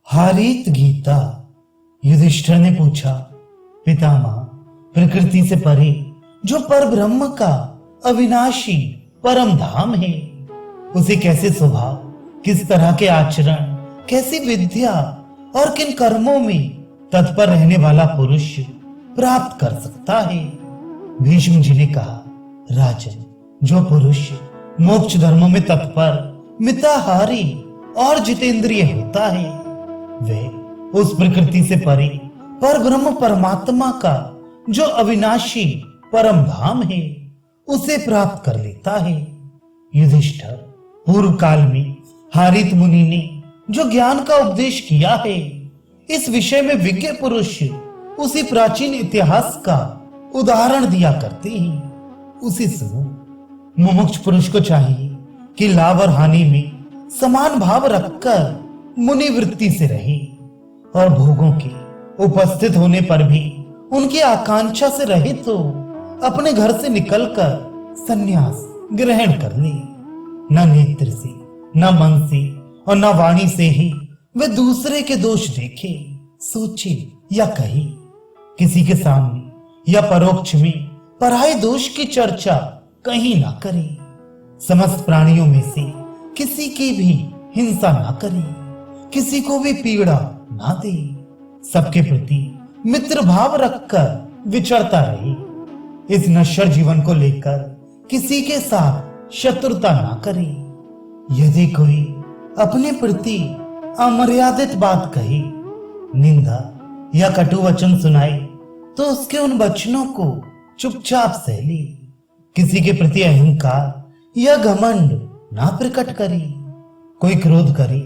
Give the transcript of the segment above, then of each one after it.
हारीत गीता। युधिष्ठिर ने पूछा, पितामह, प्रकृति से परे जो पर ब्रह्म का अविनाशी परम धाम है, उसे कैसे स्वभाव, किस तरह के आचरण, कैसी विद्या और किन कर्मों में तत्पर रहने वाला पुरुष प्राप्त कर सकता है? भीष्म जी ने कहा, राजन, जो पुरुष मोक्ष धर्मों में तत्पर, मिताहारी और जितेंद्रिय होता है, वह उस प्रकृति से परे पर ब्रह्म परमात्मा का जो अविनाशी परम धाम है, उसे प्राप्त कर लेता है। युधिष्ठिर, पूर्व काल में हारीत मुनि ने जो ज्ञान का उपदेश किया है, इस विषय में विज्ञ पुरुष उसी प्राचीन इतिहास का उदाहरण दिया करते हैं, उसे सुनो। मुमुक्ष पुरुष को चाहिए कि लाभ और हानि में समान भाव रखकर मुनि वृत्ति से रहे और भोगों के उपस्थित होने पर भी उनकी आकांक्षा से रहित हो अपने घर से निकलकर संन्यास ग्रहण कर ले। न नेत्र से, न मन से और न वाणी से ही वे दूसरे के दोष देखे, सोचे या कहे। किसी के सामने या परोक्ष में पराये दोष की चर्चा कहीं ना करे। समस्त प्राणियों में से किसी की भी हिंसा ना करे, किसी को भी पीड़ा ना दे, सबके प्रति मित्र भाव रखकर विचरता रहे। इस नश्वर जीवन को लेकर किसी के साथ शत्रुता ना करे। यदि कोई अपने प्रति अमर्यादित बात कहे, निंदा या कटु वचन सुनाए, तो उसके उन वचनों को चुपचाप सह ले। किसी के प्रति अहंकार या घमंड ना प्रकट करे। कोई क्रोध करे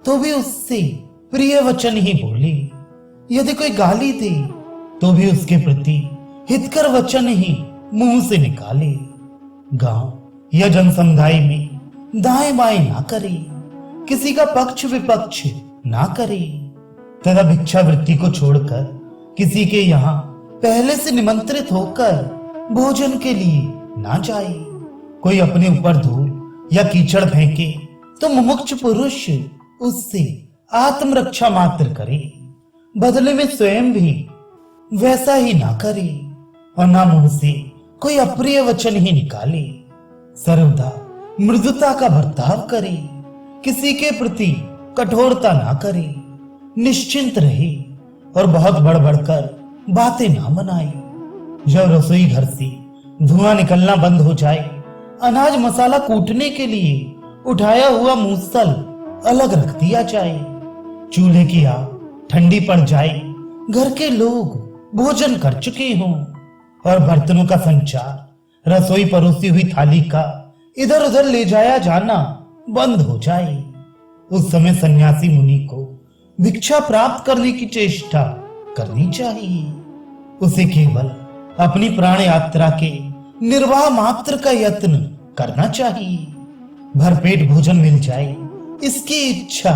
तो भी उससे प्रिय वचन ही बोले। यदि कोई गाली दे तो भी उसके प्रति हितकर वचन ही मुंह से निकाले। गांव या जनसमुदाय में दाएं बाएं ना करे, किसी का पक्ष विपक्ष ना करे, तथा भिक्षावृत्ति को छोड़कर किसी के यहाँ पहले से निमंत्रित होकर भोजन के लिए ना जाए। कोई अपने ऊपर धूल या कीचड़ फेंके तो मुमुक्ष पुरुष उससे आत्मरक्षा मात्र करे, बदले में स्वयं भी वैसा ही ना करे और ना मुंह से कोई अप्रिय वचन ही निकाले। सर्वदा मृदुता का बर्ताव करे, किसी के प्रति कठोरता ना करे, निश्चिंत रहे और बहुत बढ़ बढ़कर बातें ना बनाए। जब रसोई घर से धुआं निकलना बंद हो जाए, अनाज मसाला कूटने के लिए उठाया हुआ मूसल अलग रख दिया जाए, चूल्हे की आग ठंडी पड़ जाए, घर के लोग भोजन कर चुके हों और बर्तनों का संचार, रसोई परोसी हुई थाली का इधर उधर ले जाया जाना बंद हो जाए, उस समय सन्यासी मुनि को भिक्षा प्राप्त करने की चेष्टा करनी चाहिए। उसे केवल अपनी प्राण यात्रा के निर्वाह मात्र का यत्न करना चाहिए। भरपेट भोजन मिल जाए, इसकी इच्छा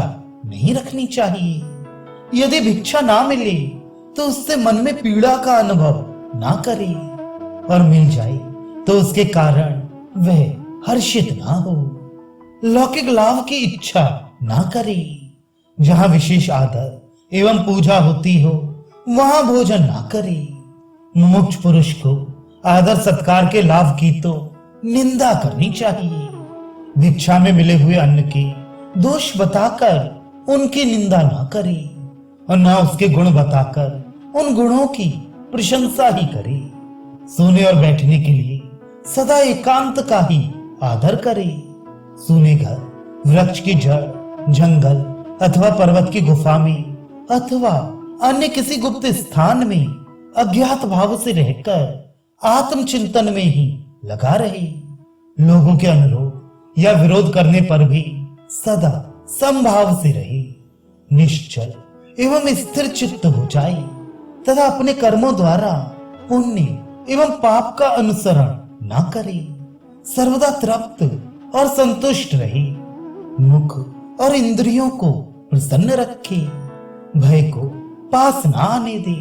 नहीं रखनी चाहिए। यदि भिक्षा ना मिले तो उससे मन में पीड़ा का अनुभव ना करे, और मिल जाए तो उसके कारण वह हर्षित ना हो, लौकिक लाभ की इच्छा ना करे। जहां विशेष आदर एवं पूजा होती हो, वहां भोजन ना करे। मुमुक्ष पुरुष को आदर सत्कार के लाभ की तो निंदा करनी चाहिए। भिक्षा में मिले हुए अन्न के दोष बताकर उनकी निंदा ना करे और ना उसके गुण बताकर उन गुणों की प्रशंसा ही करे। सोने और बैठने के लिए सदा एकांत का ही आदर करे। सोने घर, वृक्ष की जड़, जंगल अथवा पर्वत की गुफा में अथवा अन्य किसी गुप्त स्थान में अज्ञात भाव से रहकर आत्मचिंतन में ही लगा रहे। लोगों के अनुरोध या विरोध करने पर भी सदा समभाव से रहे। निश्चल एवं स्थिर चित्त हो जाए तथा अपने कर्मों द्वारा पुण्य एवं पाप का अनुसरण ना करे। सर्वदा तृप्त और संतुष्ट रहे। मुख और इंद्रियों को प्रसन्न रखे। भय को पास ना आने दे।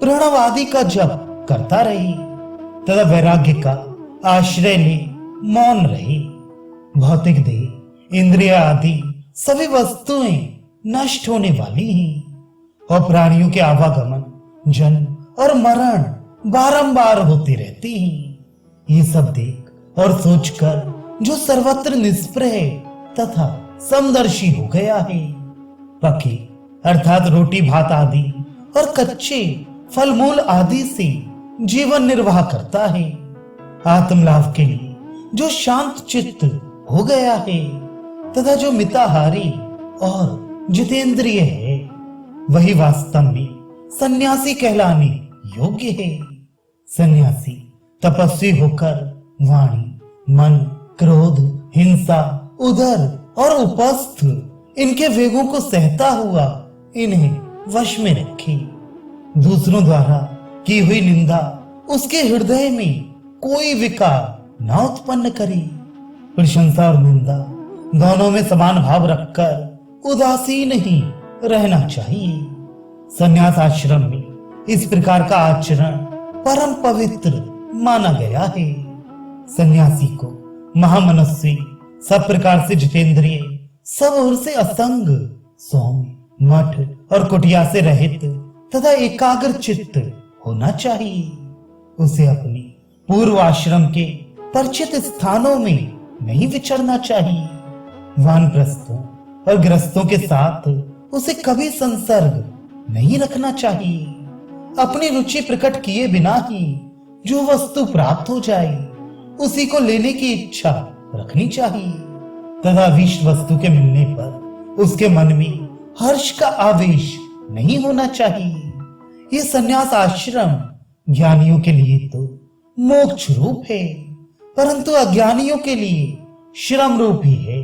प्रणव आदि का जप करता रहे तथा वैराग्य का आश्रय ले मौन रहे। भौतिक देह, इंद्रिय आदि सभी वस्तुएं नष्ट होने वाली हैं और प्राणियों के आवागमन, जन्म और मरण बारंबार होते रहते हैं। ये सब देख और सोचकर जो सर्वत्र निष्प्रह तथा समदर्शी हो गया है, पके अर्थात रोटी भात आदि और कच्चे फल मूल आदि से जीवन निर्वाह करता है, आत्मलाभ के लिए जो शांत चित्त हो गया है तथा जो मिताहारी और जितेंद्रिय है, वही वास्तव में सन्यासी कहलाने योग्य है। सन्यासी तपस्वी होकर वाणी, मन, क्रोध, हिंसा, उदर और उपस्थ इनके वेगों को सहता हुआ इन्हें वश में रखे। दूसरों द्वारा की हुई निंदा उसके हृदय में कोई विकार न उत्पन्न करे। प्रशंसा और निंदा दोनों में समान भाव रखकर उदासीन ही रहना चाहिए। संन्यास आश्रम में इस प्रकार का आचरण परम पवित्र माना गया है। सन्यासी को महामनस्वी, सब प्रकार से जितेंद्रिय, सब ओर से असंग, सौम्य, मठ और कुटिया से रहित तथा एकाग्र चित्त होना चाहिए। उसे अपने पूर्व आश्रम के परिचित स्थानों में नहीं विचरना चाहिए। वानप्रस्थों और ग्रस्तों के साथ उसे कभी संसर्ग नहीं रखना चाहिए। अपनी रुचि प्रकट किए बिना ही जो वस्तु प्राप्त हो जाए उसी को लेने की इच्छा रखनी चाहिए तथा विष्ट वस्तु के मिलने पर उसके मन में हर्ष का आवेश नहीं होना चाहिए। ये संन्यास आश्रम ज्ञानियों के लिए तो मोक्ष रूप है, परंतु अज्ञानियों के लिए श्रम रूप ही है।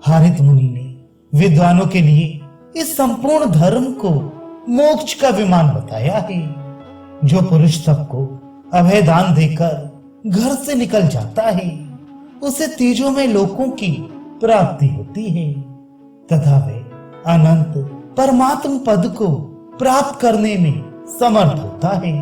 हारित मुनि ने विद्वानों के लिए इस संपूर्ण धर्म को मोक्ष का विमान बताया है। जो पुरुष सबको अभय दान देकर घर से निकल जाता है उसे तीजों में लोकों की प्राप्ति होती है तथा वे अनंत परमात्म पद को प्राप्त करने में समर्थ होता है।